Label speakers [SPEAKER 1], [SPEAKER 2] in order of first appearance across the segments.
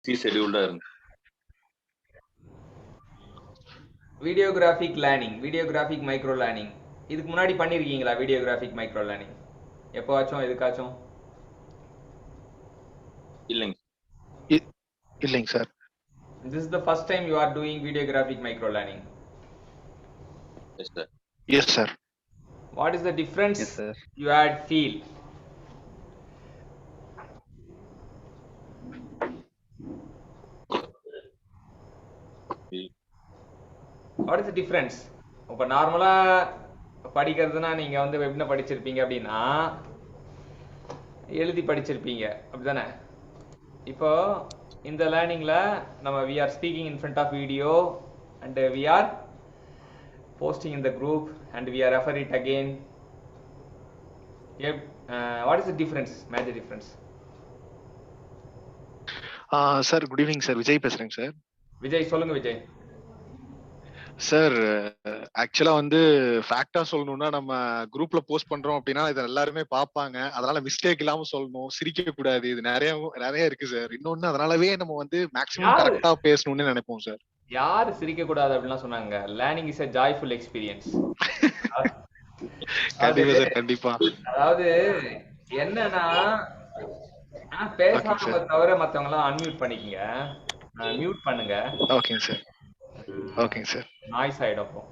[SPEAKER 1] ஷெட்யூல்டா இருந்து
[SPEAKER 2] videographic learning, videographic micro learning இதுக்கு முன்னாடி பண்ணியிருக்கீங்களா? வீடியோகிராஃபிக் மைக்ரோ லேர்னிங் எப்போவாச்சும் எதுக்காச்சும்?
[SPEAKER 1] இல்லைங்க
[SPEAKER 3] இல்லைங்க sir.
[SPEAKER 2] This is the first time you are doing videographic micro learning.
[SPEAKER 1] Yes sir.
[SPEAKER 3] Yes sir.
[SPEAKER 2] What is the difference
[SPEAKER 4] Yes, sir.
[SPEAKER 2] you had feel? What is the difference? இப்போ நார்மலா படிக்கிறதுனா நீங்க வந்து வெப்ல படிச்சிருப்பீங்க அப்படின்னா எழுதி படிச்சிருப்பீங்க அப்படிதானே? இப்போ இந்த லேர்னிங்ல நம்ம we are speaking in front of video and we are posting in the group and we are refer it again. What is the difference, major difference?
[SPEAKER 3] Sir good evening sir. Vijay பேசுறேங்க சார்.
[SPEAKER 2] விஜய் சொல்லுங்க Vijay.
[SPEAKER 3] Sir ஆக்சுவலா வந்து ஃபேக்டா சொல்லணும்னா நம்ம குரூப்ல post பண்றோம் அப்படின்னா இதை எல்லாருமே பார்ப்பாங்க. அதனால மிஸ்டேக் இல்லாம சொல்லணும், சிரிக்க கூடாது. இது நிறைய நிறைய இருக்கு சார். இன்னொன்னு அதனாலவே நம்ம வந்து மேக்ஸிமம் கரெக்டா பேசணும்னு நினைப்போம் சார்.
[SPEAKER 2] யாரு சிரிக்க கூடாது அப்படிலாம் சொன்னாங்க? Learning is a joyful experience.
[SPEAKER 3] கண்டிப்பா சார், கண்டிப்பா.
[SPEAKER 2] அதாவது என்னன்னா பேசாம தவிர மத்தவங்க எல்லாம் அன்மியூட் பண்ணிக்கங்க, மியூட் பண்ணுங்க.
[SPEAKER 3] ஓகேங்க சார். ஓகேங்க சார்.
[SPEAKER 2] நாய்ஸ் ஆயிடும் அப்புறம்.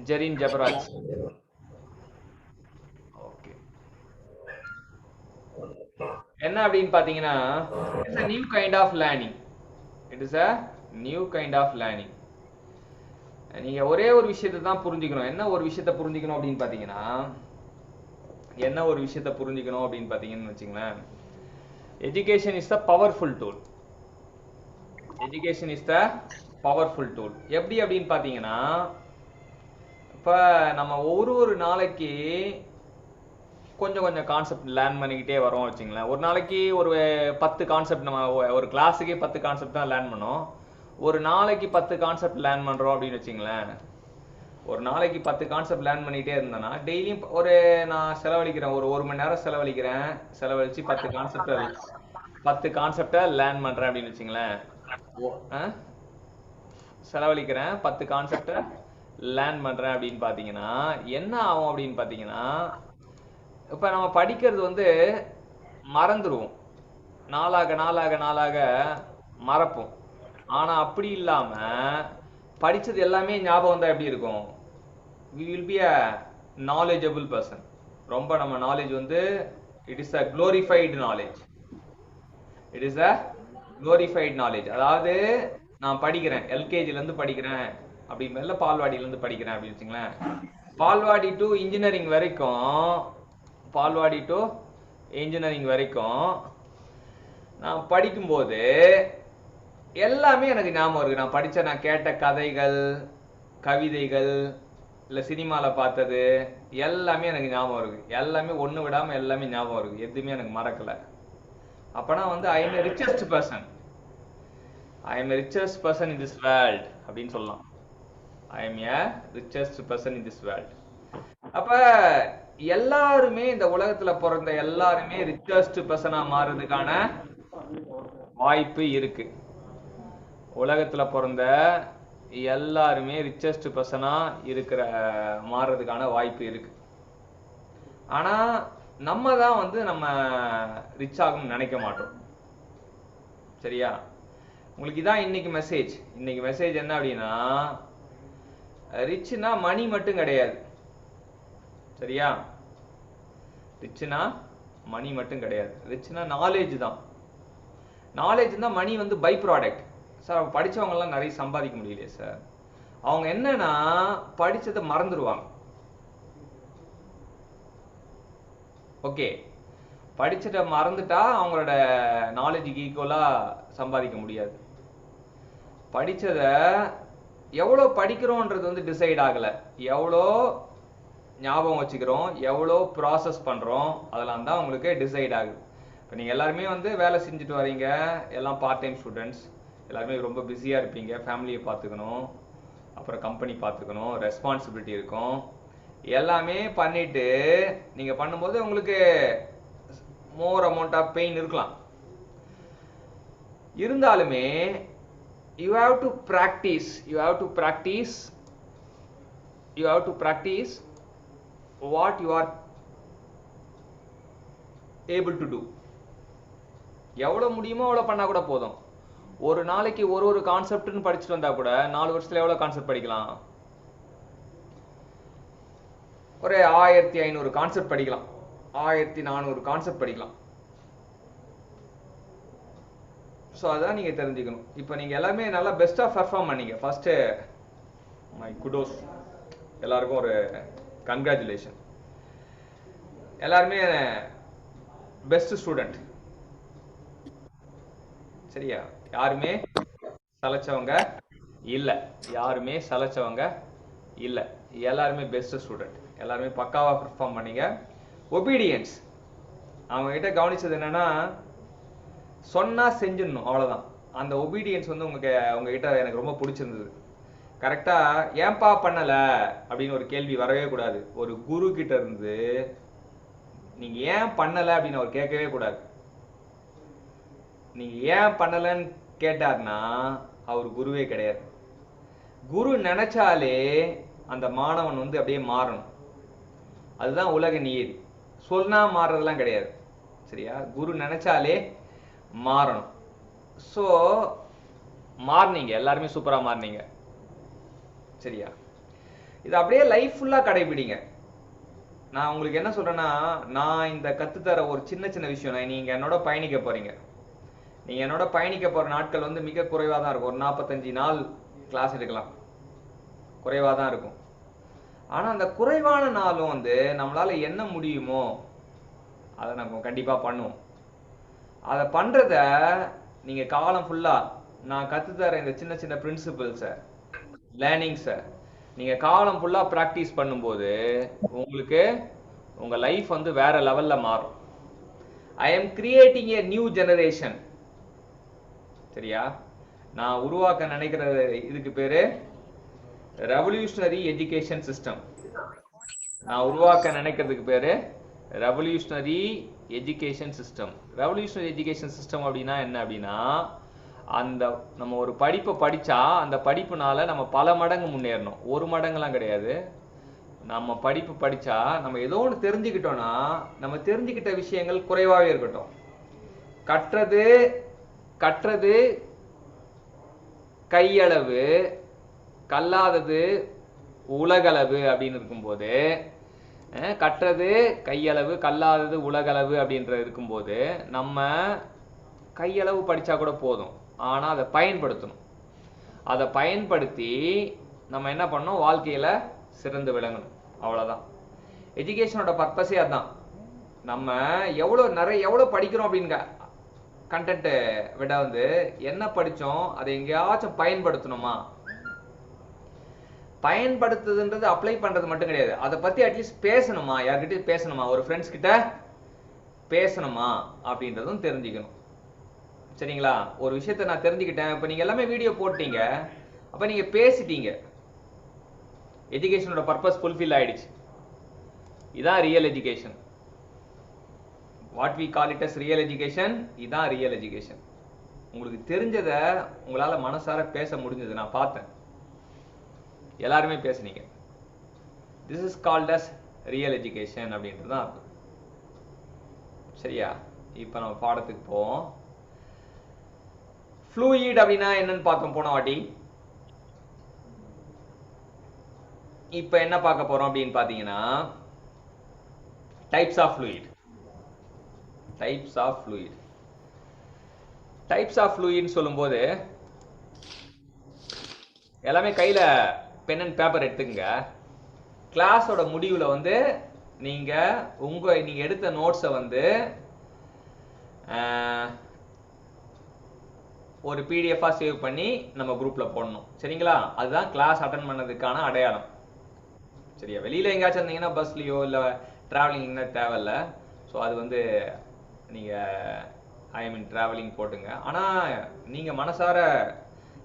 [SPEAKER 2] ஜெரின் ஜபராஜ். ஓகே. என்ன அப்படின்னு பாத்தீங்கன்னா it's a new kind of learning. It is a new kind of learning. நீங்க ஒரே ஒரு விஷயத்தை தான் புரிஞ்சுக்கணும். என்ன ஒரு விஷயத்தை புரிஞ்சுக்கணும் அப்படின்னு பாத்தீங்கன்னா வச்சுங்களேன், education is the powerful tool. Education is the powerful tool. எப்படி அப்படின்னு பாத்தீங்கன்னா இப்ப நம்ம ஒரு நாளைக்கு கொஞ்சம் கொஞ்சம் கான்செப்ட் லேர்ன் பண்ணிக்கிட்டே வரோம் வச்சுங்களேன். ஒரு நாளைக்கு ஒரு 10 கான்செப்ட், நம்ம ஒரு கிளாஸுக்கே 10 கான்செப்ட் தான் லேர்ன் பண்ணோம். ஒரு நாளைக்கு 10 கான்செப்ட் லேர்ன் பண்றோம் அப்படின்னு வச்சுங்களேன். ஒரு நாளைக்கு 10 கான்செப்ட் லேர்ன் பண்ணிட்டே இருந்தேன்னா டெய்லியும் நான் செலவழிக்கிறேன், ஒரு மணி நேரம் செலவழிச்சு 10 கான்செப்டை லேர்ன் பண்றேன் அப்படின்னு வச்சுங்களேன். செலவழிக்கிறேன் 10 கான்செப்டை லேர்ன் பண்றேன் அப்படின்னு பாத்தீங்கன்னா என்ன ஆகும் அப்படின்னு பாத்தீங்கன்னா, இப்ப நம்ம படிக்கிறது வந்து மறந்துருவோம், நாளாக மறப்போம். ஆனா அப்படி இல்லாம படிச்சது எல்லாமே ஞாபகம் தான் எப்படி இருக்கும்? we will be a knowledgeable person. ரொம்ப நம்ம நாலேஜ் வந்து it is a glorified knowledge. it is a glorified knowledge. அதாவது நான் படிக்கிறேன், எல்கேஜில இருந்து படிக்கிறேன் அப்படி மேல பால்வாடியில இருந்து படிக்கிறேன் அப்படின்னு வச்சுங்களேன். பால்வாடி டு இன்ஜினியரிங் வரைக்கும் நான் படிக்கும்போது எல்லாமே எனக்கு ஞாபகம் இருக்கு. நான் கேட்ட கதைகள், கவிதைகள், இல்ல சினிமால பார்த்தது எல்லாமே எனக்கு ஞாபகம் இருக்கு. எல்லாமே ஒண்ணு விடாம எல்லாமே ஞாபகம் இருக்கு. எதுவுமே எனக்கு மறக்கல. அப்பனா வந்து I am a richest person. I am a richest person in this world அப்படின்னு சொல்லலாம். I am a richest person in this world. அப்ப எல்லாருமே இந்த உலகத்துல பிறந்த எல்லாருமே ரிச்சஸ்ட் பர்சனா மாறுறதுக்கான வாய்ப்பு இருக்கு. உலகத்துல பிறந்த எல்லாருமே ரிச்சஸ்ட் பர்சனா மாறுறதுக்கான வாய்ப்பு இருக்கு. ஆனா நம்ம தான் வந்து நம்ம ரிச் ஆகணும்னு நினைக்க மாட்டோம். சரியா? உங்களுக்கு இதான் இன்னைக்கு மெசேஜ் என்ன அப்படின்னா, ரிச்னா மணி மட்டும் கிடையாது. சரியா? ரிச்னா மணி மட்டும் கிடையாது. ரிச்னா நாலேஜ் தான். மணி வந்து பை ப்ராடக்ட். சார் படிச்சவங்க எல்லாம் நிறைய சம்பாதிக்க முடியலையே சார். அவங்க என்னன்னா படிச்சதை மறந்துடுவாங்க. ஓகே, படிச்சதை மறந்துட்டா அவங்களோட நாலேஜுக்கு ஈக்குவலா சம்பாதிக்க முடியாது. படிச்சதை எவ்வளோ படிக்கிறோன்றது வந்து டிசைட் ஆகல. எவ்வளோ ஞாபகம் வச்சுக்கிறோம், எவ்வளோ ப்ராசஸ் பண்றோம், அதெல்லாம் தான் உங்களுக்கு டிசைட் ஆகுது. இப்போ நீங்க எல்லாருமே வந்து வேலை செஞ்சுட்டு வரீங்க, எல்லாம் பார்ட் டைம் ஸ்டூடெண்ட்ஸ், எல்லாருமே ரொம்ப பிஸியா இருப்பீங்க. ஃபேமிலியை பார்த்துக்கணும், அப்புறம் கம்பெனி பார்த்துக்கணும், ரெஸ்பான்சிபிலிட்டி இருக்கும். எல்லாமே பண்ணிட்டு நீங்க பண்ணும்போது உங்களுக்கு மோர் அமௌண்ட் ஆஃப் பெயின் இருக்கலாம். இருந்தாலுமே you have to practice what you are able to do. எவ்வளவு முடியுமோ அவ்வளவு பண்ணா கூட போதும். ஒரு நாளைக்கு ஒரு கான்செப்ட்னு படிச்சுட்டு வந்தா கூட 4 வருஷத்துல எவ்வளவு கான்செப்ட் படிக்கலாம்? ஒரு 1500 கான்செப்ட் படிக்கலாம், 1400 கான்செப்ட் படிக்கலாம். ஸோ அதான் நீங்கள் தெரிஞ்சுக்கணும். இப்போ நீங்கள் எல்லாமே நல்லா பெஸ்ட்டாக பெர்ஃபார்ம் பண்ணீங்க. ஃபஸ்ட்டு மை குடோஸ், எல்லாருக்கும் ஒரு கங்க்ராச்சுலேஷன். எல்லாருமே பெஸ்ட் ஸ்டூடெண்ட். சரியா? யாருமே சலைச்சவங்க இல்லை, எல்லாருமே பெஸ்ட் ஸ்டூடெண்ட். எல்லாருமே பக்காவாக பெர்ஃபார்ம் பண்ணீங்க. ஒபீடியன்ஸ், அவங்ககிட்ட கவனிச்சது என்னன்னா, சொன்னா செஞ்சிடணும், அவ்வளவுதான். அந்த ஒபீடியன்ஸ் வந்து உங்ககிட்ட எனக்கு ரொம்ப பிடிச்சிருந்தது. கரெக்டா ஏன்பா பண்ணல அப்படின்னு ஒரு கேள்வி வரவே கூடாது. ஒரு குரு கிட்ட இருந்து நீங்க ஏன் பண்ணல அப்படின்னு அவர் கேட்கவே கூடாது. நீங்க ஏன் பண்ணலன்னு கேட்டார்னா அவர் குருவே கிடையாது. குரு நினைச்சாலே அந்த மாணவன் வந்து அப்படியே மாறணும். அதுதான் உலக நீதி. சொன்னா மாறுறதெல்லாம் கிடையாது. சரியா? குரு நினைச்சாலே மாறணும். ஸோ மாறினீங்க, எல்லாருமே சூப்பராக மாறினீங்க. சரியா? இது அப்படியே லைஃப் ஃபுல்லாக கடைபிடிங்க. நான் உங்களுக்கு என்ன சொல்றேன்னா, நான் இந்த கற்றுத்தர ஒரு சின்ன விஷயம், நீங்கள் என்னோட பயணிக்க போறீங்க. நீங்கள் என்னோட பயணிக்க போகிற நாட்கள் வந்து மிக குறைவாக தான் இருக்கும். ஒரு 45 நாள் கிளாஸ் எடுக்கலாம், குறைவாக தான் இருக்கும். ஆனால் அந்த குறைவான நாளும் வந்து நம்மளால என்ன முடியுமோ அதை நம்ம கண்டிப்பாக பண்ணுவோம். அதை பண்றத நீங்க காலம் ஃபுல்லா நான் கத்துத்தர இந்த சின்ன பிரின்சிபல்ஸை, லேர்னிங்ஸை நீங்க காலம் ஃபுல்லா ப்ராக்டிஸ் பண்ணும்போது உங்களுக்கு உங்க லைஃப் வந்து வேற லெவல்ல மாறும். I am creating a new generation. சரியா? நான் உருவாக்க நினைக்கிற இதுக்கு பேரு ரெவல்யூஷனரி எஜுகேஷன் சிஸ்டம். நான் உருவாக்க நினைக்கிறதுக்கு பேரு revolutionary education system. Revolutionary education system அப்படின்னா என்ன அப்படின்னா, அந்த நம்ம ஒரு படிப்பை படிச்சா அந்த படிப்புனால நம்ம பல மடங்கு முன்னேறணும். ஒரு மடங்குலாம் கிடையாது. நம்ம படிப்பு படிச்சா நம்ம ஏதோ ஒன்று தெரிஞ்சுக்கிட்டோம்னா நம்ம தெரிஞ்சுக்கிட்ட விஷயங்கள் குறைவாகவே இருக்கட்டும். கற்றது கையளவு, கல்லாதது உலகளவு அப்படின்னு இருக்கும்போது, கற்றது கையளவு, கல்லாதது உலகளவு அப்படின்ற இருக்கும்போது நம்ம கையளவு படிச்சா கூட போதும். ஆனா அதை பயன்படுத்தணும். அதை பயன்படுத்தி நம்ம என்ன பண்ணணும், வாழ்க்கையில சிறந்து விளங்கணும். அவ்வளவுதான். எஜுகேஷனோட பர்பஸே அதுதான். நம்ம எவ்வளவு படிக்கிறோம் அப்படிங்க கண்டென்ட் விட வந்து என்ன படிச்சோம் அதை எங்கேயாச்சும் பயன்படுத்தணுமா? பயன்படுத்துதுன்றது அப்ளை பண்றது மட்டும் கிடையாது. அதை பத்தி அட்லீஸ்ட் பேசணுமா, யார்கிட்ட பேசணுமா, ஒரு ஃப்ரெண்ட்ஸ் கிட்ட பேசணுமா அப்படின்றதும் தெரிஞ்சுக்கணும். சரிங்களா? ஒரு விஷயத்த நான் தெரிஞ்சுக்கிட்டேன், இப்ப நீங்க எல்லாமே வீடியோ போட்டீங்க, அப்ப நீங்க பேசிட்டீங்க, எஜுகேஷனோட பர்பஸ் ஃபுல்ஃபில் ஆயிடுச்சு. இதான் real education. What we call it as real education. இதான் ரியல் எஜுகேஷன். உங்களுக்கு தெரிஞ்சதை உங்களால மனசார பேச முடிஞ்சது, நான் பார்த்தேன். எல்லாருமே பேசுனீங்க. This is called as real education அப்படின்றது தான் அர்த்தம். சரியா? இப்போ நம்ம பாடத்துக்கு போவோம். ஃப்ளூயிட் அப்படின்னா என்னன்னு பார்த்தோம் போன வாட்டி. இப்போ என்ன பார்க்க போறோம் அப்படின்னு பார்த்தீங்கன்னா, types of fluid. Types of ஃப்ளூயிட்னு சொல்லும்போது எல்லாமே கையில பென் அண்ட் பேப்பர் எடுத்துக்கங்க. கிளாஸோட முடிவுல வந்து நீங்க எடுத்த நோட்ஸை வந்து ஒரு பிடிஎஃபா சேவ் பண்ணி நம்ம குரூப்ல போடணும். சரிங்களா? அதுதான் கிளாஸ் அட்டன் பண்ணதுக்கான அடையாளம். சரியா? வெளியில எங்கேயாச்சும் இருந்தீங்கன்னா பஸ்லயோ இல்ல டிராவலிங்னா தேவையில்ல. ஸோ அது வந்து நீங்க ஐ மீன் டிராவலிங் போட்டுங்க. ஆனா நீங்க மனசார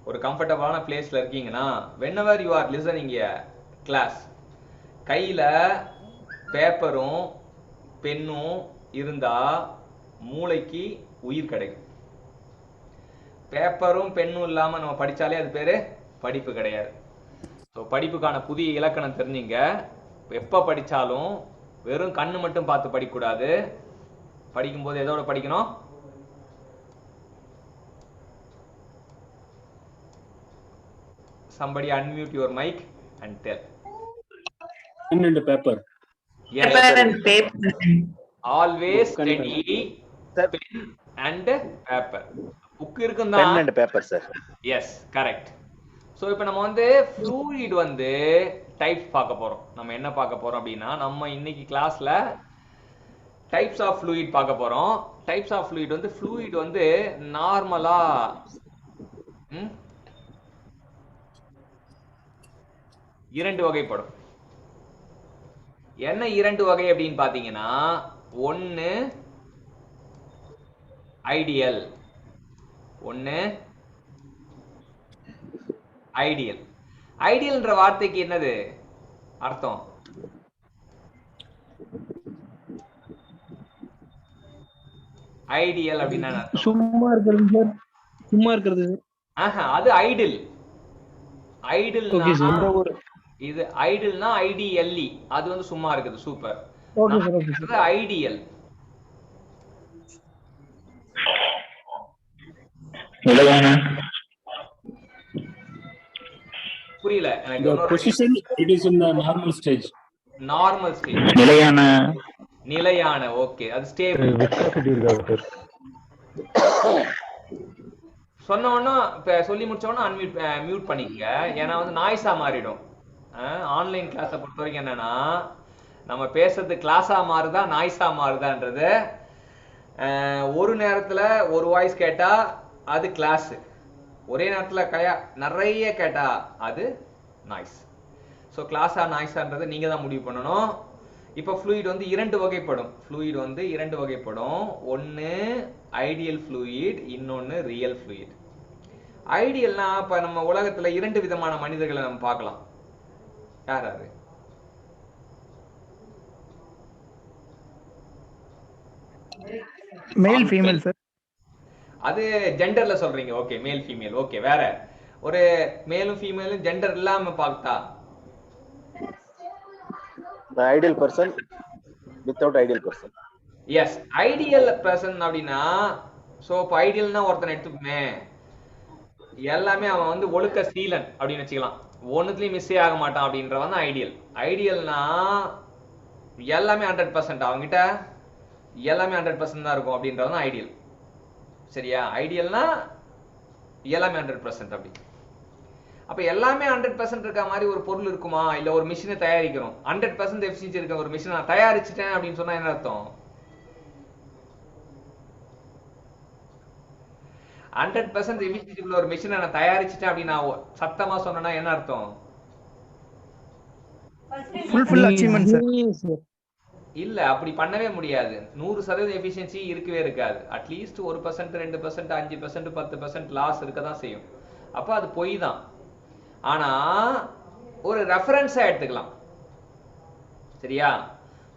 [SPEAKER 2] ஒரு கம்ஃபர்டபுளான பிளேஸ்ல இருக்கீங்கன்னா, whenever you are listening a class, கையில பேப்பரும் பென்னும் இருந்தா மூளைக்கு உயிர் கிடைக்கும். பேப்பரும் பெண்ணும் இல்லாம நம்ம படிச்சாலே அது பேரு படிப்பு கிடையாது. ஸோ படிப்புக்கான புதிய இலக்கணம் தெரிஞ்சுங்க. எப்ப படிச்சாலும் வெறும் கண்ணு மட்டும் பார்த்து படிக்கக்கூடாது. படிக்கும்போது எதோட படிக்கணும்? Somebody unmute your mic and tell.
[SPEAKER 4] Pen and paper.
[SPEAKER 2] Yes.
[SPEAKER 5] Paper and paper.
[SPEAKER 2] Always
[SPEAKER 4] Book and
[SPEAKER 2] study
[SPEAKER 6] Sir.
[SPEAKER 2] pen and paper. Book இருக்கும்
[SPEAKER 6] Pen
[SPEAKER 2] தான்.
[SPEAKER 6] and paper, sir.
[SPEAKER 2] Yes correct. So இப்போ நம்ம வந்து ஃப்ளூயிட் வந்து டைப்ஸ் பார்க்க போறோம். நம்ம என்ன பார்க்க போறோம் அப்படின்னா, நம்ம இன்னைக்கு கிளாஸ்ல டைப்ஸ் ஆஃப் ஃப்ளூயிட் பார்க்க போறோம். டைப்ஸ் ஆஃப் ஃப்ளூயிட் வந்து ஃப்ளூயிட் வந்து நார்மலா இரண்டு வகைப்படும். என்ன இரண்டு வகை அப்படின்னு பாத்தீங்கன்னா, ஒன்னு ஐடியல், ஒன்னு ஐடியல். ஐடியல்ன்ற வார்த்தைக்கு என்னது அர்த்தம்? ஐடியல் அப்படின்னா
[SPEAKER 4] சும்மா இருக்கிறது சார், சும்மா இருக்கிறது.
[SPEAKER 2] ஆஹா, அது ஐடில். Idle
[SPEAKER 4] okay sir.
[SPEAKER 2] இது ஐடில்னா ஐடிஎல்இ, அது வந்து சும்மா இருக்குது. Super.
[SPEAKER 4] Okay sir, okay sir.
[SPEAKER 2] Ideal புரியல எனக்கு.
[SPEAKER 4] The position it is in the normal stage.
[SPEAKER 2] Normal stage,
[SPEAKER 5] நிலையான
[SPEAKER 2] நிலையான. ஓகே, அது ஸ்டேபிள். சொன்ன உடனே இப்ப சொல்லி முடிச்ச உடனே மியூட் பண்ணிக்கங்க. ஏன்னா வந்து நாய்ஸா மாறிடும். ஆன்லைன் கிளாஸை பொறுத்த வரைக்கும் என்னன்னா, நம்ம பேசுறது கிளாஸா மாறுதா நாய்ஸா மாறுதான்றது, ஒரு நேரத்துல ஒரு வாய்ஸ் கேட்டா அது கிளாஸ், ஒரே நேரத்துல நிறைய கேட்டா அது நாய்ஸ். ஸோ கிளாஸா நாய்ஸான்றது நீங்க தான் முடிவு பண்ணணும். இப்போ ஃப்ளூயிட் வந்து இரண்டு வகைப்படும். ஃப்ளூயிட் வந்து இரண்டு வகைப்படும். ஒன்னு ஐடியல் ஃப்ளூயிட், இன்னொன்னு ரியல் ஃப்ளூயிட். ஐடியல்னா இப்ப நம்ம உலகத்துல இரண்டு விதமான மனிதர்களை நம்ம பார்க்கலாம். யார் யாரு?
[SPEAKER 5] Male female sir.
[SPEAKER 2] அது ஜெண்டர்ல சொல்றீங்க. Okay, male female. ஓகே, வேற ஒரு மேலும் ஃபீமேலும் ஜெண்டர் இல்லாம பார்த்தா
[SPEAKER 6] The ideal person without ideal person.
[SPEAKER 2] Yes, ideal person அப்படின்னா, சோ இப்போ ஐடியல்னா ஒருத்தனை எடுத்துக்குமே, எல்லாமே அவன் வந்து ஒழுக்க சீலன் அப்படின்னு வச்சுக்கலாம், ஒன்னுத்துலயும் மிஸ்ஸே ஆக மாட்டான் அப்படின்றவன் தான் ஐடியல். ஐடியல்னா எல்லாமே 100%, அவங்ககிட்ட எல்லாமே 100% தான் இருக்கும் அப்படின்றவன் தான் ஐடியல். சரியா? ஐடியல்னா எல்லாமே 100% அப்படி. அப்ப எல்லாமே 100% இருக்க மாதிரி ஒரு பொருள் இருக்குமா? இல்ல ஒரு மிஷினை தயாரிக்கிறோம், 100% எஃபிஷியன்சி இருக்க ஒரு மிஷினை நான் தயாரிச்சிட்டேன் அப்படின்னு சொன்னா என்ன அர்த்தம்? 100% எஃபிஷியன்சி உள்ள ஒரு மிஷினை நான் தயாரிச்சிட்டேன் அப்படின்னு நான் சத்தமா சொன்னா என்ன அர்த்தம்?
[SPEAKER 5] Full achievement sir.
[SPEAKER 2] இல்ல, அப்படி பண்ணவே முடியாது. 100% எஃபிஷியன்சி இருக்கவே இருக்காது. அட்லீஸ்ட் 1%, 2%, 5%, 10% லாஸ் இருக்க தான் செய்யும். அப்ப அது பொய் தான். ஆனா ஒரு ரெஃபரன்ஸா எடுத்துக்கலாம். சரியா?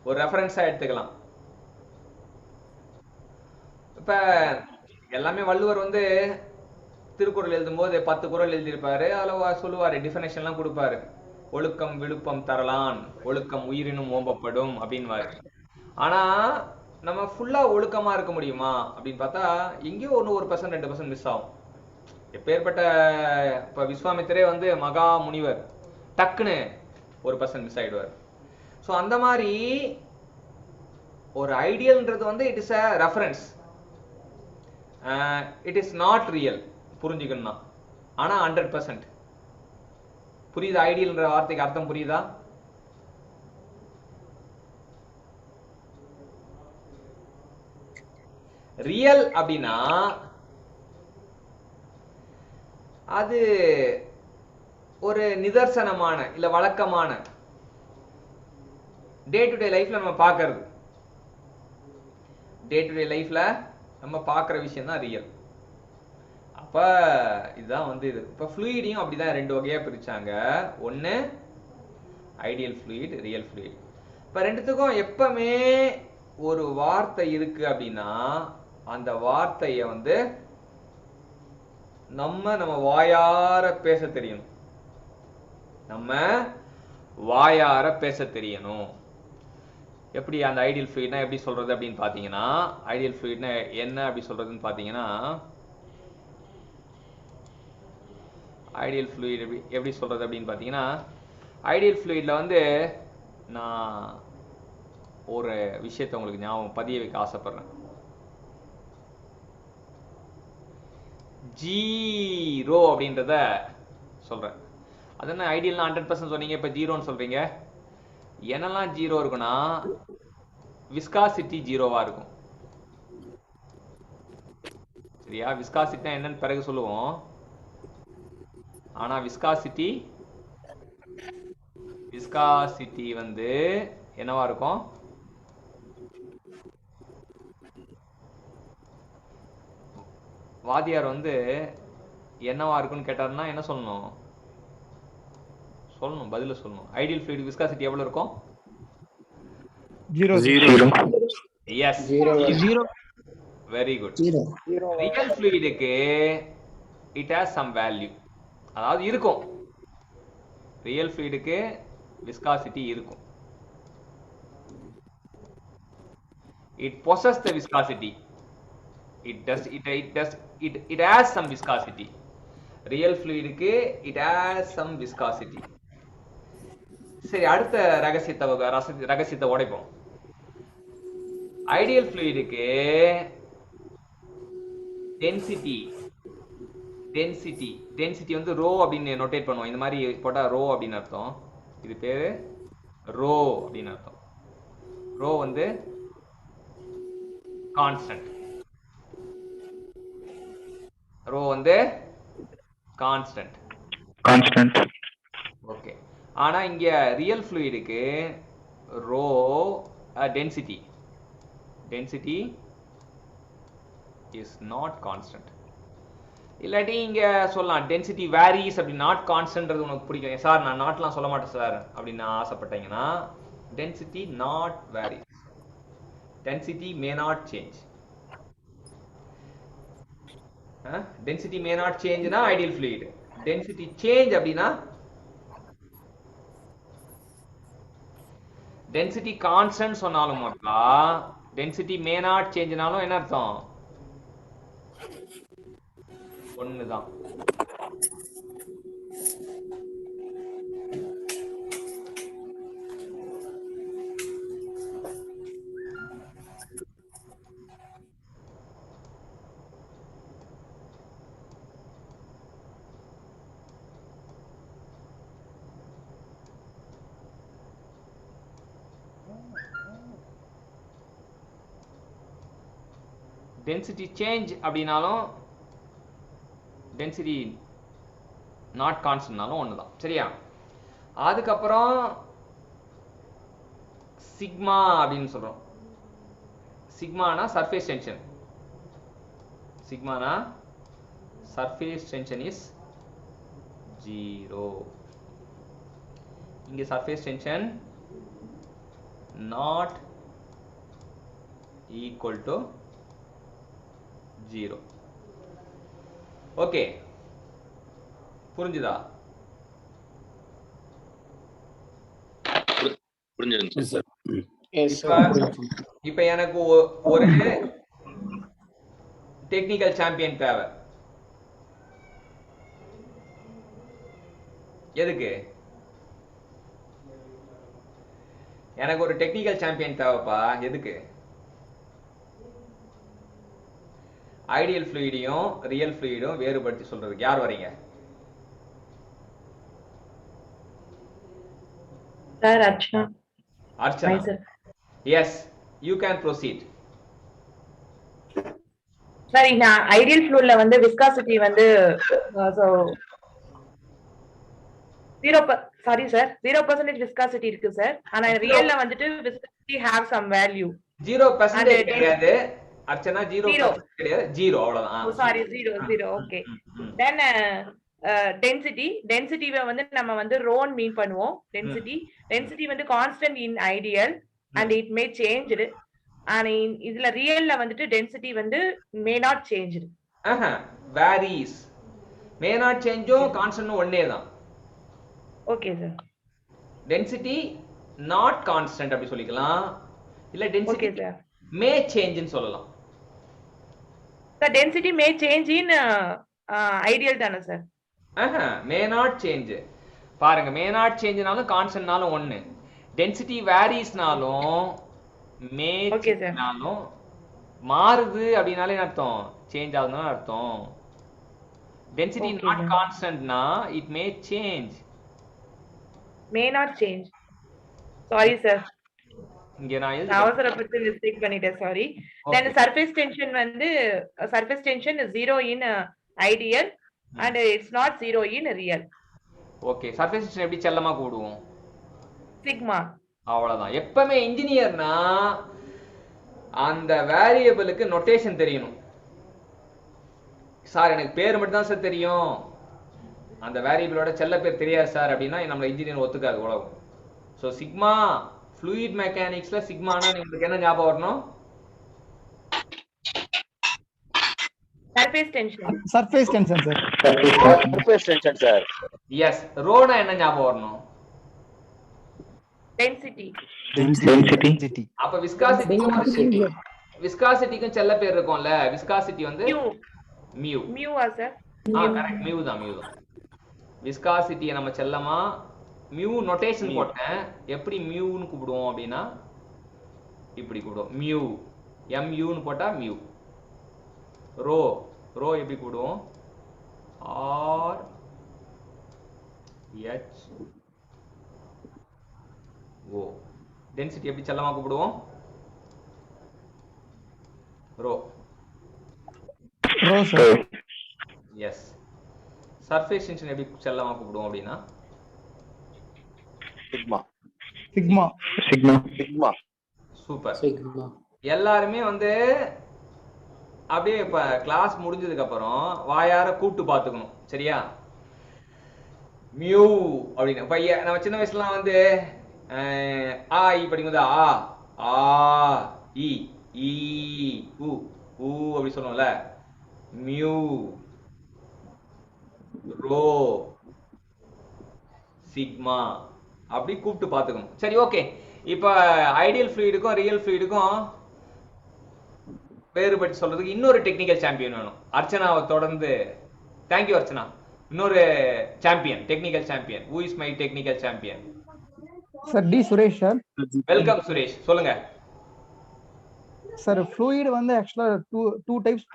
[SPEAKER 2] ஒரு ரெஃபரன்ஸா எடுத்துக்கலாம். இப்ப எல்லாமே வள்ளுவர் வந்து திருக்குறள் எழுதும்போது 10 குறள் எழுதியிருப்பாரு. அதுல சொல்லுவாரு, டிஃபனேஷன்லாம் கொடுப்பாரு. ஒழுக்கம் விழுப்பம் தரலான், ஒழுக்கம் உயிரினும் ஓம்பப்படும் அப்படின்வாரு. ஆனா நம்ம ஃபுல்லா ஒழுக்கமா இருக்க முடியுமா அப்படின்னு பார்த்தா எங்கேயோ 1% 2% மிஸ் ஆகும். எப்பேற்பட்ட இப்ப விஸ்வாமித்திரே வந்து மகா முனிவர், டக்குன்னு 1% மிஸ் ஆயிடுவார். ஸோ அந்த மாதிரி ஒரு ஐடியல்ன்றது வந்து it is a reference, it is not real. புரிஞ்சுக்கணும்னா ஆனா 100%. புரியுதா? ஐடியல்ன்ற வார்த்தைக்கு அர்த்தம் புரியுதா? ரியல் அப்படின்னா அது ஒரு நிதர்சனமான இல்ல வழக்கமான டே டு டே லைஃப்ல நம்ம பார்க்கிறது. டே டு டே லைஃப்ல நம்ம பார்க்குற விஷயம் தான் ரியல். அப்ப இதுதான் வந்து இது. இப்ப ஃப்ளூயிடையும் அப்படிதான் ரெண்டு வகையா பிரிச்சாங்க. ஒன்னு ஐடியல் ஃப்ளூயிட், ரியல் ஃப்ளூயிட். இப்ப ரெண்டுத்துக்கும் எப்பவுமே ஒரு வார்த்தை இருக்கு அப்படின்னா அந்த வார்த்தைய வந்து நம்ம வாயார பேச தெரியணும். நம்ம வாயார பேச தெரியணும். எப்படி அந்த ஐடியல் ஃப்ளூயிட்னா எப்படி சொல்றது அப்படின்னு பாத்தீங்கன்னா, ஐடியல் ஃப்ளூயிட்னா என்ன அப்படி சொல்றதுன்னு பாத்தீங்கன்னா, ஐடியல் ஃப்ளூயிட் எப்படி சொல்றது அப்படின்னு பாத்தீங்கன்னா, ஐடியல் ஃப்ளூயிட்ல வந்து நான் ஒரு விஷயத்தை உங்களுக்கு ஞாபகம் பதிய வைக்க ஆசைப்படுறேன். ஜீரோ அப்படின்றத சொல்றேன். அது என்ன ஐடியல்னா 100% சொன்னீங்க, இப்ப ஜீரோன்னு சொல்றீங்க. என்னெல்லாம் ஜீரோ இருக்குன்னா விஸ்காசிட்டி ஜீரோவா இருக்கும். சரியா? விஸ்காசிட்டினா என்னன்னு பிறகு சொல்லுவோம். ஆனா விஸ்காசிட்டி வந்து என்னவா இருக்கும்? வாதியார் வந்து என்னவா இருக்குன்னு கேட்டாருன்னா என்ன சொல்லணும்? பதில சொல்லணும். ஐடியல் ஃப்ளூயிட் விஸ்காசிட்டி எவ்வளவு இருக்கும்?
[SPEAKER 5] 0
[SPEAKER 2] எஸ்,
[SPEAKER 5] 0
[SPEAKER 2] வெரி குட். ரியல் ஃப்ளூயிடுக்கு இட் ஹஸ் சம் வேல்யூ, அதாவது இருக்கும். ரியல் ஃப்ளூயிடுக்கு விஸ்காசிட்டி இருக்கும். it possess the viscosity. It has some viscosity. Real fluid க்கு it has some viscosity. சரி, அடுத்த ரகசியத்தை உடைப்போம். ஐடியல் ஃப்ளூயிடுக்கு டென்சிட்டி வந்து ரோ அப்படின்னு நோட்டேட் பண்ணுவோம். இந்த மாதிரி போட்டா ரோ அப்படின்னு அர்த்தம். இது பேரு ரோ அப்படின்னு அர்த்தம். ரோ வந்து கான்ஸ்டன்ட். ரோ வந்து கான்ஸ்டன்ட். ஓகே. ஆனா இங்க ரியல் ஃப்ளூயிடுக்கு rho density is not constant. இல்லாட்டி இங்க சொல்லலாம் டென்சிட்டி வேரிஸ் அப்படி. நாட் கான்ஸ்டன்ட்றது உனக்கு பிடிக்கும் சார், நான் நாட்லாம் சொல்ல மாட்டேன் சார் அப்படின்னு ஆசைப்பட்டீங்கன்னா density not varies. Density may not change. Density may not change na ideal fluid. Density change அப்படினா density constant சொன்னாலும் மக்கா, density may not change நாலும் என்ன அர்த்தம்? ஒண்ணுதான். டென்சிட்டி சேஞ்ச் அப்படினாலும் டென்சிட்டி நாட் கான்ஸ்டன்ட்னாலும் ஒண்ணுதான். சரியா? அதுக்கப்புறம் சிக்மா அப்படின்னு சொல்றோம். சிக்மானா சர்ஃபேஸ் டென்ஷன். சிக்மானா சர்ஃபேஸ் டென்ஷன் இஸ் 0. இங்க surface tension not equal to 0. Okay, புரிஞ்சுதா?
[SPEAKER 1] புரிஞ்சிருச்சு சார்.
[SPEAKER 2] இப்ப எனக்கு ஒரு டெக்னிக்கல் சாம்பியன் தேவை. எதுக்கு? எனக்கு ஒரு டெக்னிக்கல் சாம்பியன் தேவைப்பா. எதுக்கு? ஐடியல் ஃப்ளூயிடையும் ரியல் ஃப்ளூயிடும் வேறுபடுத்தி சொல்றதுக்கு யார் வரீங்க?
[SPEAKER 7] Sir Archana.
[SPEAKER 2] Yes, you can proceed.
[SPEAKER 7] Sir இந்த ஐடியல் ஃப்ளூயிட்ல வந்து விஸ்காசிட்டி வந்து 0% விஸ்காசிட்டி இருக்கு சார். ஆனா ரியல்ல வந்துட்டு விஸ்காசிட்டி have some value.
[SPEAKER 2] 0% கிடையாது அர்ச்சனா, 0% கிடையாது, 0 அவ்வளவுதான்.
[SPEAKER 7] Sorry 0 okay. தென் டென்சிட்டிவை வந்து நம்ம வந்து ரோன் மீன் பண்ணுவோம். டென்சிட்டி வந்து constant in ideal and it may change ஆனா இதுல ரியல்ல வந்துட்டு டென்சிட்டி வந்து may not change.
[SPEAKER 2] Varies. May not சேஞ்சும் கான்ஸ்டன்ட் ஒண்ணே தான்.
[SPEAKER 7] Okay sir.
[SPEAKER 2] Density not constant அப்படி சொல்லிக்கலாம். இல்ல டென்சிட்டி
[SPEAKER 7] ஓகே சார்.
[SPEAKER 2] மே சேஞ்ச்னு சொல்லலாம்.
[SPEAKER 7] Sir density may change in ideal தானே சார்?
[SPEAKER 2] May not change. பாருங்க, மே நாட் சேஞ்ச்னாலும் கான்ஸ்டன்ட்னாலும் ஒண்ணு. டென்சிட்டி வேரிஸ்னாலும் மே சேஞ்ச்னாலும் மாறுது அப்படினாலே அர்த்தம் சேஞ்ச் ஆகுதுன்னு அர்த்தம். டென்சிட்டி நாட் கான்ஸ்டன்ட்னா it may change.
[SPEAKER 7] May not change. Sorry sir.
[SPEAKER 2] இங்க நான்
[SPEAKER 7] அவசரப்பட்டு மிஸ்டேக் பண்ணிட்டேன், சாரி. then surface tension வந்து surface tension is 0 in ideal and it's not 0 in real.
[SPEAKER 2] Okay, surface tension எப்படி செல்லமா கூடுவோம்?
[SPEAKER 7] சிக்மா.
[SPEAKER 2] அவ்வளவுதான். எப்பவுமே இன்ஜினியர்னா அந்த வேரியபிளுக்கு நோட்டேஷன் தெரியணும். சார் எனக்கு பேர் மட்டும் தான் சார் தெரியும், அந்த வேரியபிளோட செல்ல பேர் தெரியாது சார் அப்படின்னா நம்ம இன்ஜினியர் ஒத்துக்காது உலகம். ஸோ சிக்மா ஃப்ளூயிட் மெக்கானிக்ஸ்ல சிக்மானா உங்களுக்கு என்ன ஞாபகம் வரணும்?
[SPEAKER 7] Surface tension.
[SPEAKER 5] Surface tension sir.
[SPEAKER 6] Surface tension sir.
[SPEAKER 2] Yes. ரோனா என்ன ஞாபகம் வரணும்?
[SPEAKER 7] டென்சிட்டி.
[SPEAKER 5] டென்சிட்டி.
[SPEAKER 2] அப்ப விஸ்காசிட்டிக்கும் செல்ல பேர் இருக்கும்ல. விஸ்காசிட்டி வந்து மியூ.
[SPEAKER 7] மியூவா சார்?
[SPEAKER 2] கரெக்ட், மியூ தான். விஸ்காசிட்டியை நம்ம செல்லமா மியூ நோட்டேஷன் போட்டேன். எப்படி மியூன்னு கூப்பிடுவோம் அப்படின்னா இப்படி கூப்பிடுவோம். மியூ எம்யூன்னு போட்டா மியூ. ரோ எப்படி கூப்பிடுவோம்? R H O. டென்சிட்டி எப்படி செல்லமா கூப்பிடுவோம்? Rho
[SPEAKER 5] sir.
[SPEAKER 2] Yes. Surface tension எப்படி செல்லமா கூப்பிடுவோம் அப்படின்னா
[SPEAKER 5] சிக்மா.
[SPEAKER 2] சூப்பர். எல்லாருமே வந்து அப்படியே இப்ப கிளாஸ் முடிஞ்சதுக்கு அப்புறம் வாயார கூப்பிட்டு பாத்துக்கணும், சரியா? மியூ அப்படின்னு. இப்ப நம்ம சின்ன வயசுலாம் வந்து ஆ இ படிக்கும்போது ஆ இ ஈ உ ஊ அப்படி சொல்லுவோம்ல. மியூ, ரோ, சிக்மா அப்படி கூப்பிட்டு பாத்துக்கணும். சரி, ஓகே. இப்ப ஐடியல் ஃப்ளூயிடுக்கும் ரியல் ஃப்ளூயிடுக்கும் வேறுபட்டு சொல்றதுக்கு இன்னொரு டெக்னிக்கல் சாம்பியன் வேணும். அர்ச்சனாவை தொடர்ந்து. தேங்க்யூ அர்ச்சனா. இன்னொரு champion, technical champion. Who is my technical champion?
[SPEAKER 5] Sir D Suresh sir.
[SPEAKER 2] Welcome Suresh, சொல்லுங்க
[SPEAKER 5] சார். ஃப்ளூயிட் வந்து ஆக்சுவலா டூ டைப்ஸ்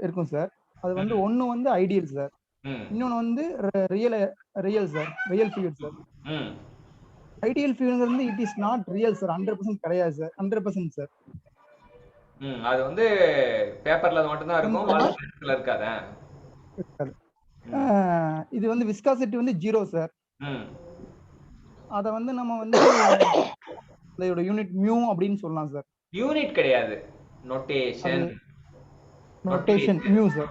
[SPEAKER 5] இருக்கும் சார். அது வந்து ஒன்னு வந்து ஐடியல் சார், இன்னொன்னு வந்து real sir. Real fluid sir. Ideal ஃப்ளூயிட்ங்கிறது வந்து it is not real sir. 100% கிடையாது சார். 100% சார்.
[SPEAKER 2] அது வந்து பேப்பர்ல மட்டும் தான் இருக்கும், வால்ல இருக்காதா?
[SPEAKER 5] இது வந்து விஸ்காசிட்டி வந்து 0 சார். அத வந்து நம்ம வந்து அதோட யூனிட் மியூ அப்படினு சொல்லலாம் சார்.
[SPEAKER 2] யூனிட் கிடையாது, நோட்டேஷன்.
[SPEAKER 5] Mu sir.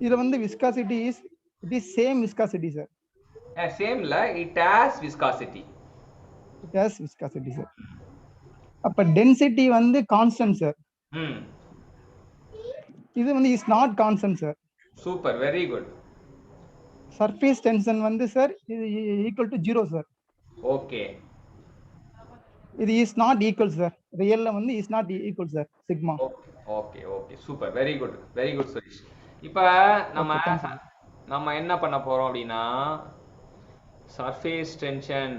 [SPEAKER 5] இது வந்து viscosity it is same viscosity sir.
[SPEAKER 2] Same இல்ல, இட் ஹஸ் விஸ்காசிட்டி.
[SPEAKER 5] சார். அப்ப டென்சிட்டி வந்து கான்ஸ்டன்ட் சார். இது வந்து is not constant sir.
[SPEAKER 2] Super, very good.
[SPEAKER 5] Surface tension வந்து சார் இது ஈக்குவல் டு 0 சார்.
[SPEAKER 2] ஓகே.
[SPEAKER 5] இது இஸ் நாட் ஈக்குவல் சார். ரியல்ல வந்து is not equal sir sigma.
[SPEAKER 2] Okay, super, very good Suresh. இப்போ நம்ம என்ன பண்ண போறோம் அப்படின்னா சர்ஃபேஸ் டென்ஷன்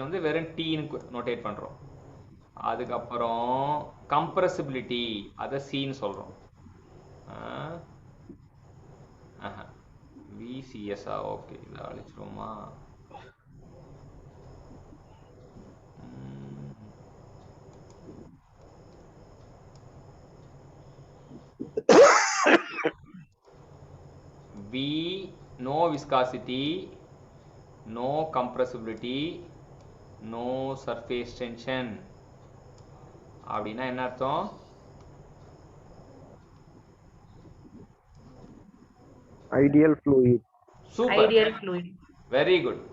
[SPEAKER 2] வந்து வெறும் Tன்னு நோட்டேட் பண்றோம். அதுக்கப்புறம் கம்ப்ரசிபிலிட்டி அத Cன்னு சொல்றோம். VCS ஓகே, இத அழிச்சிரோமா? V no viscosity, no compressibility, no surface tension. அப்படின்னா என்ன அர்த்தம்?
[SPEAKER 6] Ideal fluid.
[SPEAKER 2] Super,
[SPEAKER 7] ideal fluid.
[SPEAKER 2] Very good.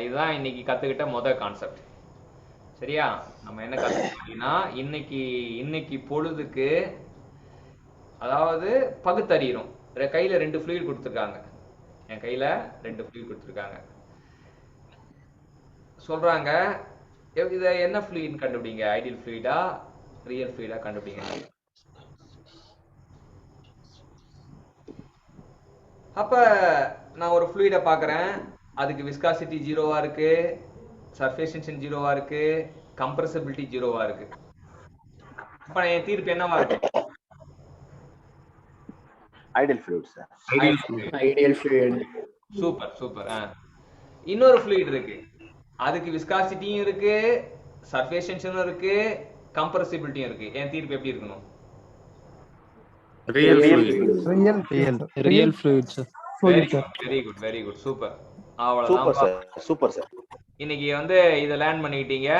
[SPEAKER 2] இதுதான் இன்னைக்கு கத்துக்கிட்ட முதல் கான்செப்ட். சரியா? நம்ம என்ன கத்துக்கிட்டோம்னா இன்னைக்கு பொழுதுக்கு அதாவது பகுத்தறியணும். கையில 2 ஃப்ளூயிட் கொடுத்துருக்காங்க. என் கையில 2 ஃப்ளூயிட் கொடுத்துருக்காங்க. சொல்றாங்க இத என்ன ஃப்ளூயிட் கண்டுபிடிங்க, ஐடியல் ஃப்ளூயிடா ரியல் ஃப்ளூயிடா கண்டுபிடிங்க. அப்ப நான் ஒரு ஃப்ளூயிட பாக்குறேன், அதுக்கு விஸ்காசிட்டி 0வா இருக்கு, சர்ஃபேஸ் டென்ஷன் 0வா இருக்கு, கம்ப்ரசிபிலிட்டி 0வா இருக்கு. அப்ப என் தீர்ப்பு என்னவா இருக்கு?
[SPEAKER 6] Ideal fluid sir.
[SPEAKER 8] Ideal fluid.
[SPEAKER 2] Super. இன்னொரு ஃப்ளூயிட் இருக்கு, அதுக்கு விஸ்காசிட்டியும் இருக்கு, சர்ஃபேஸ் டென்ஷனும் இருக்கு, கம்ப்ரசிபிலிட்டியும் இருக்கு. என் தீர்ப்பு எப்படி இருக்கணும்?
[SPEAKER 8] Real fluid sir.
[SPEAKER 2] Very good super.
[SPEAKER 6] Super sir.
[SPEAKER 2] இன்னைக்கு இதை லேர்ன் பண்ணிக்கிட்டீங்க.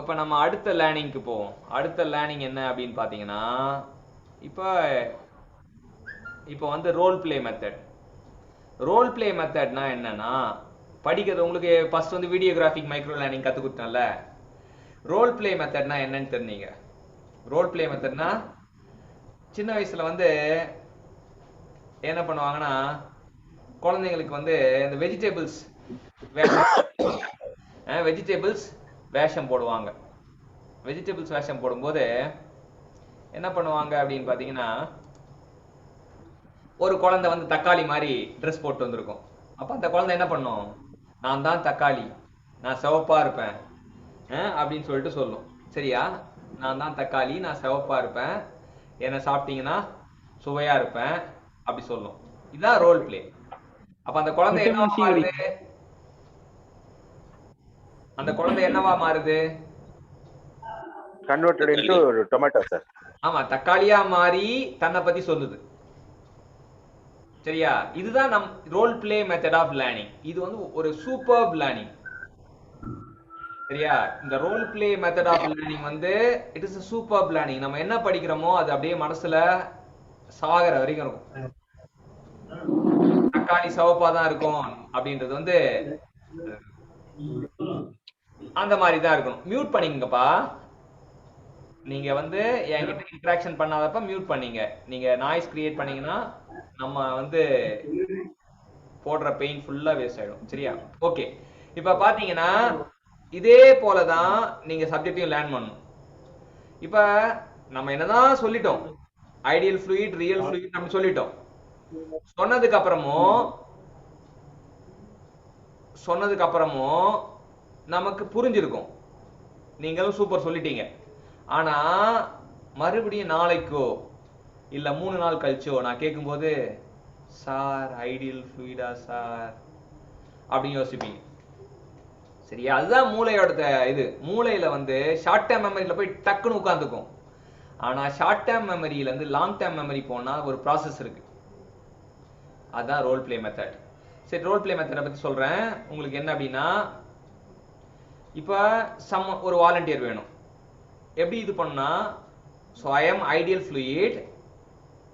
[SPEAKER 2] இப்ப நம்ம அடுத்த லேர்னிங்க்கு போவோம். அடுத்த லேர்னிங் என்ன அப்படின்னு பாத்தீங்கன்னா, இப்போ role play method. Role play மெத்தட்னா என்னன்னா, படிக்கிறது உங்களுக்கு ஃபர்ஸ்ட் வீடியோகிராஃபிக் மைக்ரோ லேர்னிங் கத்து கொடுத்தேன்ல. ரோல் பிளே மெத்தட்னா என்னன்னு தெரிஞ்சீங்க. ரோல் பிளே மெத்தட்னா சின்ன வயசுல என்ன பண்ணுவாங்கன்னா, குழந்தைங்களுக்கு இந்த வெஜிடபிள்ஸ் வேஷம் போடுவாங்க. வெஜிடபிள்ஸ் வேஷம் போடும்போது என்ன பண்ணுவாங்க அப்படின்னு பாத்தீங்கன்னா, ஒரு குழந்தை தக்காளி மாதிரி ட்ரெஸ் போட்டு வந்திருக்கும். அப்ப அந்த குழந்தை என்ன பண்ணும், நான் தான் தக்காளி, நான் சிவப்பா இருப்பேன் அப்படின்னு சொல்லிட்டு சொல்லும். சரியா? நான் தான் தக்காளி, நான் சிவப்பா இருப்பேன், என்ன சாப்பிட்டீங்கன்னா சுவையா இருப்பேன் அப்படி சொல்லும். இதான் ரோல் பிளே. அப்ப அந்த குழந்தை என்னவா மாறுது? அந்த குழந்தை என்னவா மாறுது?
[SPEAKER 6] Converted into tomato sir.
[SPEAKER 2] ஆமா, தக்காளியா மாறி தன்னை பத்தி சொல்லுது. சரியா? இதுதான் நம் role play method of learning. இது ஒரு சூப்பர்ப் லேர்னிங். சரியா? இந்த role play method of learning it is a superb learning. நம்ம என்ன படிக்கிறோமோ அது அப்படியே மனசுல சாகர வரைக்கும் இருக்கும். தக்காளி சிவப்பா தான் இருக்கும் அப்படின்றது அந்த மாதிரி தான் இருக்கணும். மியூட் பண்ணிங்கப்பா. நீங்க என்கிட்ட இன்டராக்ஷன் பண்ணாதப்ப மியூட் பண்ணீங்க. நீங்க நாய்ஸ் கிரியேட் பண்ணீங்கன்னா நம்ம போடுற பெயின் ஃபுல்லா வேஸ்ட் ஆயிடும். சரியா? ஓகே. இப்ப பாத்தீங்கன்னா இதே போலதான் நீங்க சப்ஜெக்டையும் லேர்ன் பண்ணணும். இப்ப நம்ம என்னதான் சொல்லிட்டோம், ஐடியல் ஃப்ளூயிட் ரியல் ஃப்ளூயிட் நம்ம சொல்லிட்டோம். சொன்னதுக்கு அப்புறமும் நமக்கு புரிஞ்சிருக்கும். நீங்களும் சூப்பர் சொல்லிட்டீங்க. ஆனா மறுபடியும் நாளைக்கோ இல்ல 3 நாள் கழிச்சோ நான் கேட்கும்போது, சார் ஐடியல் ஃப்ளூயிடா சார் அப்படின்னு யோசிப்பீங்க. சரியா? அதுதான் மூளையோட இது. மூளையில ஷார்ட் டேர்ம் மெமரியில போய் டக்குன்னு உட்காந்துக்கும். ஆனா ஷார்ட் டேர்ம் மெமரியில லாங் டேர்ம் மெமரி போனா ஒரு ப்ராசஸ் இருக்கு. அதான் ரோல் பிளே மெத்தட். சரி, ரோல் பிளே மெத்தடை பத்தி சொல்றேன். உங்களுக்கு என்ன அப்படின்னா, இப்ப ஒரு வாலண்டியர் வேணும். எப்படி இது பண்ணா, so I am ideal fluid,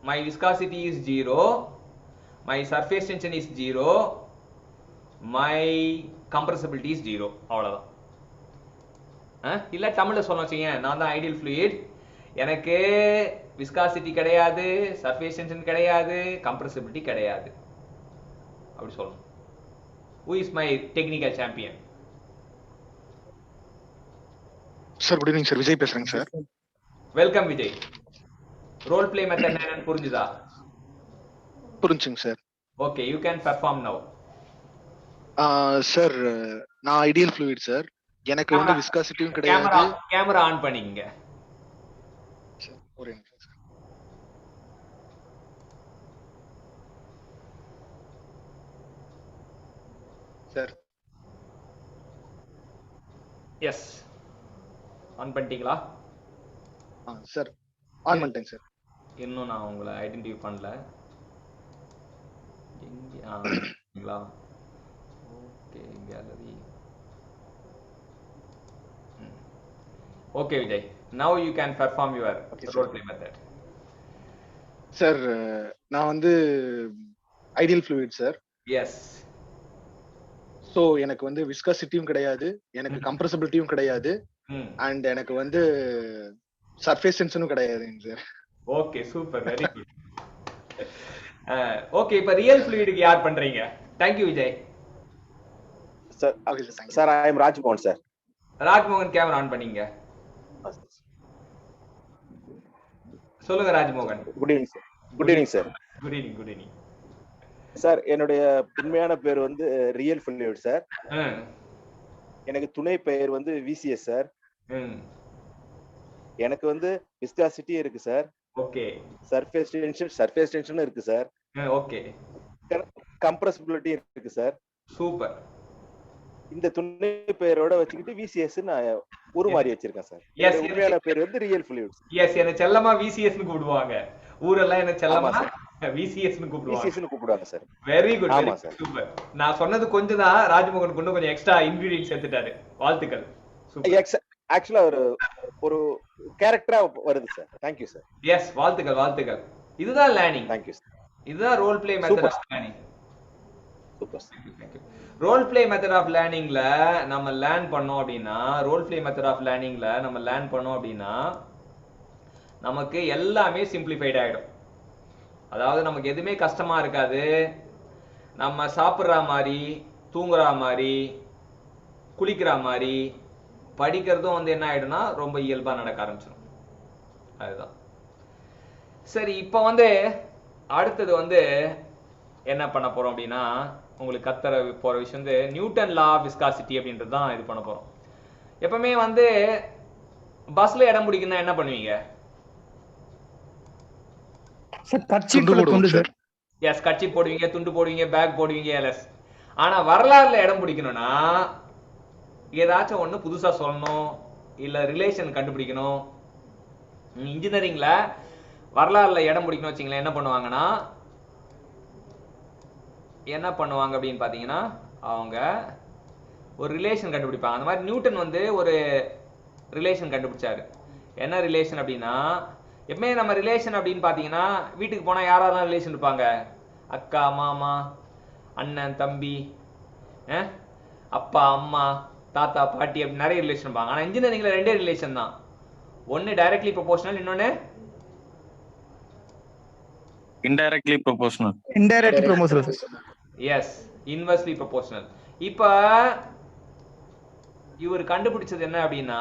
[SPEAKER 2] my viscosity is 0, my surface tension is 0, my compressibility is 0. அவ்வளவுதான். இல்ல தமிழ்ல சொல்ல வச்சீங்க, நான் தான் ஐடியல் ஃப்ளூயிட், எனக்கு விஸ்காசிட்டி கிடையாது, சர்ஃபேஸ் டென்ஷன் கிடையாது, கம்ப்ரசிபிலிட்டி கிடையாது அப்படி சொல்லணும். who is my technical champion?
[SPEAKER 3] Sir good evening sir, Vijay பேசுறேங்க sir.
[SPEAKER 2] Welcome Vijay. Role play method என்னன்னு புரிஞ்சுதா?
[SPEAKER 3] புரிஞ்சுங்க sir.
[SPEAKER 2] Okay, you can perform now.
[SPEAKER 3] Sir நான் ஐடியல் ஃப்ளூயிட் சார். எனக்கு விஸ்காசிட்டியும் கிடையாது.
[SPEAKER 2] கேமரா ஆன் பண்ணிக்கங்க
[SPEAKER 3] சார். ஒரே நிமிஷம் சார். சார்
[SPEAKER 2] எஸ் ஆன் பண்ணிட்டீங்களா?
[SPEAKER 3] சார் ஆன் பண்ணிட்டேங்க சார்.
[SPEAKER 2] இன்னும் நான் உங்களை ஐடென்டிஃபை பண்ணல. Okay, gallery. Okay Vijay, now you can perform your role play method.
[SPEAKER 3] Sir நான் ideal fluid sir.
[SPEAKER 2] Yes.
[SPEAKER 3] So எனக்கு வந்து விஸ்காசிட்டியும் கிடையாது, எனக்கு கம்ப்ரஸபிலிட்டியும் கிடையாது, அண்ட் எனக்கு வந்து சர்ஃபேஸ் டென்ஷனும் கிடையாதுங்க sir.
[SPEAKER 2] Okay, super, very good. Okay, இப்போ ரியல் ஃப்ளூயிடுக்கு யார் பண்றீங்க? Thank you Vijay.
[SPEAKER 6] Sir
[SPEAKER 3] okay sir, thank you.
[SPEAKER 6] Sir I am Rajmohan sir.
[SPEAKER 2] Rajmohan camera on பண்ணீங்க. சொல்லுங்க Rajmohan.
[SPEAKER 6] Good evening sir. Good evening sir.
[SPEAKER 2] Good evening, good evening
[SPEAKER 6] sir. என்னுடைய உண்மையான பேர் வந்து ரியல் ஃப்ளூயிட் சார். எனக்கு துணை பெயர் வந்து விசிஎஸ் சார். எனக்கு வந்து விஸ்காசிட்டி இருக்கு சார்.
[SPEAKER 2] ஓகே.
[SPEAKER 6] சர்ஃபேஸ் டென்ஷன் இருக்கு சார்.
[SPEAKER 2] ஓகே.
[SPEAKER 6] கம்ப்ரஸபிலிட்டி இருக்கு சார்.
[SPEAKER 2] சூப்பர்.
[SPEAKER 6] இந்த துணை பெயரோட வச்சுக்கிட்டு விசிஎஸ் நான் உருமாறி வச்சிருக்கேன் சார். உண்மையான பேர் வந்து ரியல் ஃப்ளூயிட்.
[SPEAKER 2] எஸ், என்ன செல்லமா விசிஎஸ் னு கூப்பிடுவாங்க. ஊரெல்லாம் என்ன செல்லமா விசிஎஸ் னு கூப்பிடுவாங்க.
[SPEAKER 6] விசிஎஸ் னு கூப்பிடுவாங்க சார்.
[SPEAKER 2] வெரி குட்,
[SPEAKER 6] ஆமா சார்.
[SPEAKER 2] சூப்பர். நான் சொன்னது கொஞ்சம் தான், ராஜ்மோகன் கொஞ்சம் எக்ஸ்ட்ரா இன்கிரிடியன்ட்ஸ் சேர்த்துட்டாரு. வாழ்த்துக்கள். சூப்பர்.
[SPEAKER 6] ஆக்சுவலா ஒரு கேரக்டரா வருது sir. Thank you sir.
[SPEAKER 2] Yes, வாழ்த்துக்கள், வாழ்த்துக்கள். இதுதான் லேர்னிங்.
[SPEAKER 6] Thank you sir.
[SPEAKER 2] இதுதான் role play method of learning.
[SPEAKER 6] Super.
[SPEAKER 2] Role play method of லேர்னிங்ல நம்ம லேர்ன் பண்ணோம் அப்படின்னா, ரோல் ப்ளே மெத்தட் ஆஃப் லேர்னிங்ல நம்ம லேர்ன் பண்ணோம் அப்படின்னா நமக்கு எல்லாமே சிம்பிளிஃபைட் ஆயிடும். அதாவது நமக்கு எதுவுமே கஷ்டமா இருக்காது. நம்ம சாப்பிட்ற மாதிரி, தூங்குற மாதிரி, குளிக்கிற மாதிரி, படிக்கிறதும் வந்து என்ன ஆயிடும்னா ரொம்ப இயல்பா நடக்க ஆரம்பிச்சிடும். அதுதான் சரி. இப்போ வந்து அடுத்தது வந்து என்ன பண்ண போறோம் அப்படின்னா, உங்களுக்கு கத்தர போற விஷயம் வந்து நியூட்டன் லா ஆஃப் விஸ்காசிட்டி அப்படின்றது தான் இது பண்ண போறோம். எப்பவுமே வந்து பஸ்ல இடம் பிடிக்கணும்னா என்ன பண்ணுவீங்க? எஸ், கட்சி போடுவீங்க, துண்டு போடுவீங்க, பேக் போடுவீங்க. எஸ். ஆனா வரலாறுல இடம் பிடிக்கணும்னா ஏதாச்சும் ஒண்ணு புதுசா சொல்லணும், இல்ல ரிலேஷன் கண்டுபிடிக்கணும். இன்ஜினியரிங்ல வரலாறுல இடம் பிடிக்கணும் வச்சுங்களேன், என்ன பண்ணுவாங்கன்னா அப்படின்னு பாத்தீங்கன்னா அவங்க ஒரு ரிலேஷன் கண்டுபிடிப்பாங்க. அந்த மாதிரி நியூட்டன் வந்து ஒரு ரிலேஷன் கண்டுபிடிச்சாரு. என்ன ரிலேஷன் அப்படின்னா, எப்பவுமே நம்ம ரிலேஷன் அப்படின்னு பாத்தீங்கன்னா வீட்டுக்கு போனா யாரெல்லாம் ரிலேஷன் இருப்பாங்க? அக்கா, மாமா, அண்ணன், தம்பி, அப்பா, அம்மா, தாத்தா, பாட்டி, அப்படி நிறைய ரிலேஷன் இருப்பாங்க. ஆனா இன்ஜினியரிங்ல ரெண்டே ரிலேஷன் தான். ஒன்னு டைரக்ட்லி ப்ரொபோஷனல், இன்னொன்னு
[SPEAKER 9] indirectly proportional.
[SPEAKER 5] Indirectly proportional.
[SPEAKER 2] Yes, inversely proportional. இப்ப இவர் கண்டுபிடிச்சது என்ன அப்படின்னா,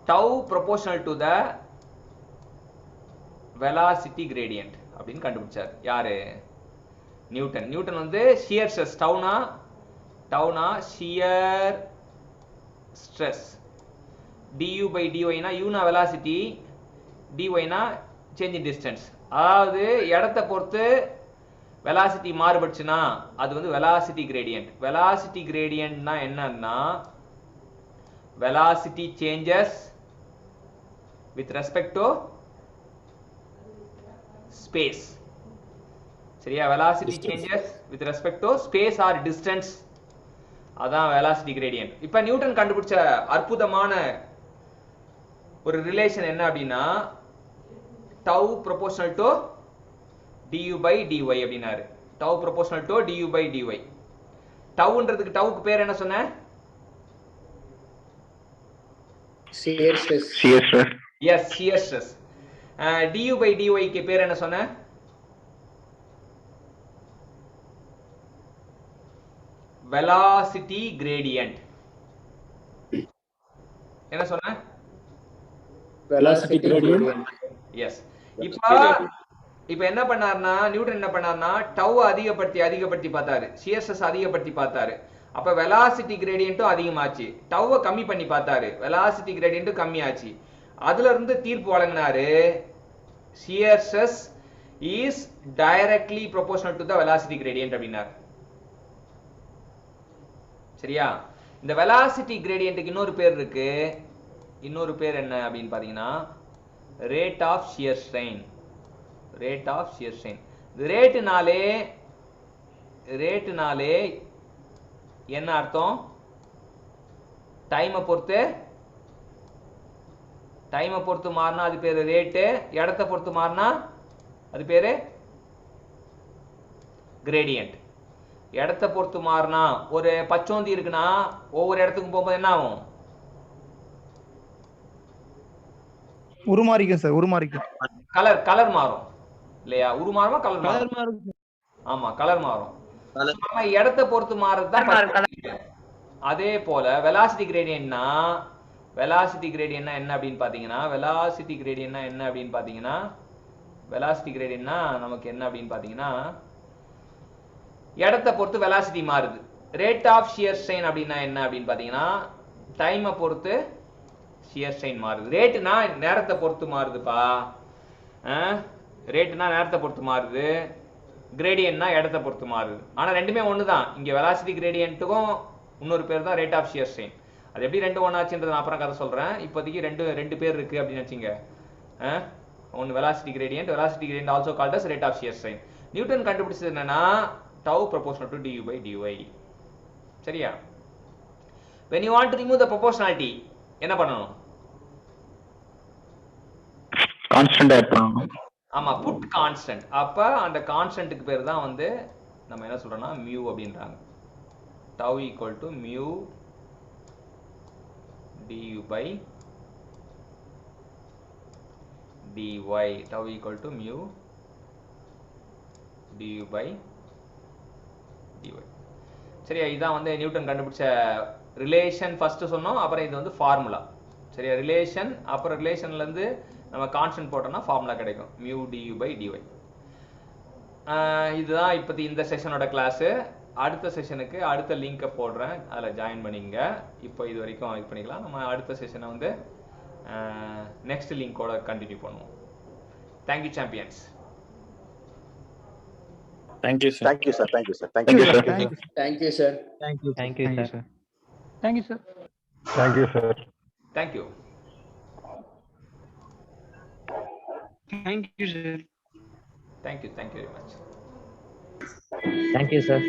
[SPEAKER 2] tau proportional to the velocity gradient அப்படின்னு கண்டுபிடிச்சார். யாரு? நியூட்டன். நியூட்டன் வந்து shear stress, டவுனா shear stress, du by dy னா u னா velocity, dy னா change in distance. அதாவது இடத்தை பொறுத்து velocity மாறுபடுச்சுன்னா அது வந்து velocity gradient. velocity gradient னா என்னன்னா velocity changes with respect to space. சரியா? velocity changes with respect to space or distance. அதான் velocity gradient. இப்ப நியூட்டன் கண்டுபிடிச்ச அற்புதமான ஒரு ரிலேஷன் என்ன அப்படின்னா tau proportional to du by dy அப்படினாரு. tau proportional to du by dy. tauன்றதுக்கு tauக்கு பேர் என்ன சொன்ன?
[SPEAKER 8] shear stress.
[SPEAKER 2] Yes, shear stress. du by dy க்கு பேர் என்ன சொன்ன? velocity gradient. என்ன சொன்ன?
[SPEAKER 8] Velocity gradient.
[SPEAKER 2] Yes. இப்ப என்ன பண்ணாருன்னா நியூட்டன் என்ன பண்ணாருன்னா டவ் அதிகப்படுத்தி பார்த்தாரு, shear stress அதிகப்படுத்தி பார்த்தாரு. அப்ப velocity gradient-ம் அதிகமாச்சு. டவ் கம்மி பண்ணி பார்த்தாரு, velocity gradient-ம் கம்மியாச்சு. அதுல இருந்து தீர்ப்பு வழங்கினாரு, shear stress is directly proportional to the velocity gradient அப்படினாரு. சரியா? இந்த velocity gradient-க்கு இன்னொரு பேர் இருக்கு. இன்னொரு பேர் என்ன அப்படின்னு பாத்தீங்கன்னா rate of shear strain. rate of shear strain. ரேட்னாலே என்ன அர்த்தம்? டைமை பொறுத்து மாறினா அது பேரு ரேட்டு, இடத்தை பொறுத்து மாறினா அது பேரு கிரேடியன்ட். இடத்த பொறுத்து மாறினா, ஒரு பச்சோந்தி இருக்குன்னா ஒவ்வொரு இடத்துக்கும் போகும்போது என்ன ஆகும்?
[SPEAKER 5] உருமாறிக்கும் சார், உருமாறிக்கும்.
[SPEAKER 2] கலர் மாறும் இல்லையா? உருமாறுமா கலர்
[SPEAKER 4] கலர்
[SPEAKER 2] மாறும்?
[SPEAKER 4] மாறும்.
[SPEAKER 2] ஆமா, கலர் மாறும். நம்ம இடத்த பொறுத்து மாறுறது தான் பச்சோந்தி. அதே போல வெலாசிட்டி கிரேடியன்ட்னா என்ன அப்படின்னு பாத்தீங்கன்னா, வெலாசிட்டி கிரேடியன்ட்னா நமக்கு என்ன அப்படின்னு பாத்தீங்கன்னா, இடத்தை பொறுத்து வெலாசிட்டி மாறுது. ரேட் ஆஃப் ஷியர் ஸ்ட்ரெயின் அப்படின்னா என்ன அப்படின்னு பாத்தீங்கன்னா, டைமை பொறுத்து ஷியர் ஸ்ட்ரெயின் மாறுது. ரேட்னா நேரத்தை பொறுத்து மாறுதுப்பா. ரேட்னா நேரத்தை பொறுத்து மாறுது, கிரேடியன்ட்னா இடத்தை பொறுத்து மாறுது. ஆனா ரெண்டுமே ஒண்ணுதான். இங்க வெலாசிட்டி கிரேடியன்ட்டுக்கும் இன்னொரு பேர் தான் ரேட் ஆஃப் ஷியர் ஸ்ட்ரெயின். அது எப்படி ரெண்டு ஒன்னாச்சுன்றது நான் அப்புறம் கதை சொல்றேன். இப்போதைக்கு ரெண்டு பேர் இருக்கு அப்படின்னு வச்சுங்க. ஒன்னு velocity gradient also called as rate of shear strain. Newton கண்டுபிடிச்சது என்னன்னா tau proportional to du by dy. சரியா? when you want to remove the proportionality என்ன பண்ணணும்?
[SPEAKER 9] கான்ஸ்டன்ட் ஆட் பண்ணனும்.
[SPEAKER 2] ஆமா, put constant. அப்ப அந்த கான்ஸ்டன்ட்க்கு பேர் தான் வந்து நம்ம என்ன சொல்றோம்னா mu அப்படின்றாங்க. tau equal to mu du by dy. tau equal to mu du by dy. சரியா? இதான் வந்து நியூட்டன் கண்டுபிடிச்ச ரிலேஷன் ஃபர்ஸ்ட் சொன்னோம். அப்புறம் இது வந்து ஃபார்முலா. சரியா? ரிலேஷன், அப்புறம் ரிலேஷன்ல இருந்து நம்ம கான்ஸ்டன்ட் போட்டோம்னா ஃபார்முலா கிடைக்கும், mu du by dy. இதுதான் இப்போதி இந்த செஷனோட கிளாஸ். அடுத்த செஷனுக்கு அடுத்த லிங்கை போடுறேன், அதில் ஜாயின் பண்ணிங்க. இப்போ இது வரைக்கும் இது பண்ணிக்கலாம். நம்ம அடுத்த செஷனை வந்து நெக்ஸ்ட் லிங்கோட கண்டினியூ பண்ணுவோம். Thank you champions.
[SPEAKER 9] Thank you, sir.
[SPEAKER 6] Thank you, sir. Thank you, sir. Thank
[SPEAKER 9] Thank
[SPEAKER 6] you,
[SPEAKER 9] you,
[SPEAKER 6] sir.
[SPEAKER 9] sir.
[SPEAKER 8] Thank you, sir.
[SPEAKER 4] Thank you, sir.
[SPEAKER 5] Thank you, sir.
[SPEAKER 2] Thank you.
[SPEAKER 10] Thank you, sir.
[SPEAKER 2] Thank you,
[SPEAKER 4] Thank you, sir.
[SPEAKER 2] thank you very much.
[SPEAKER 8] Thank you, sir.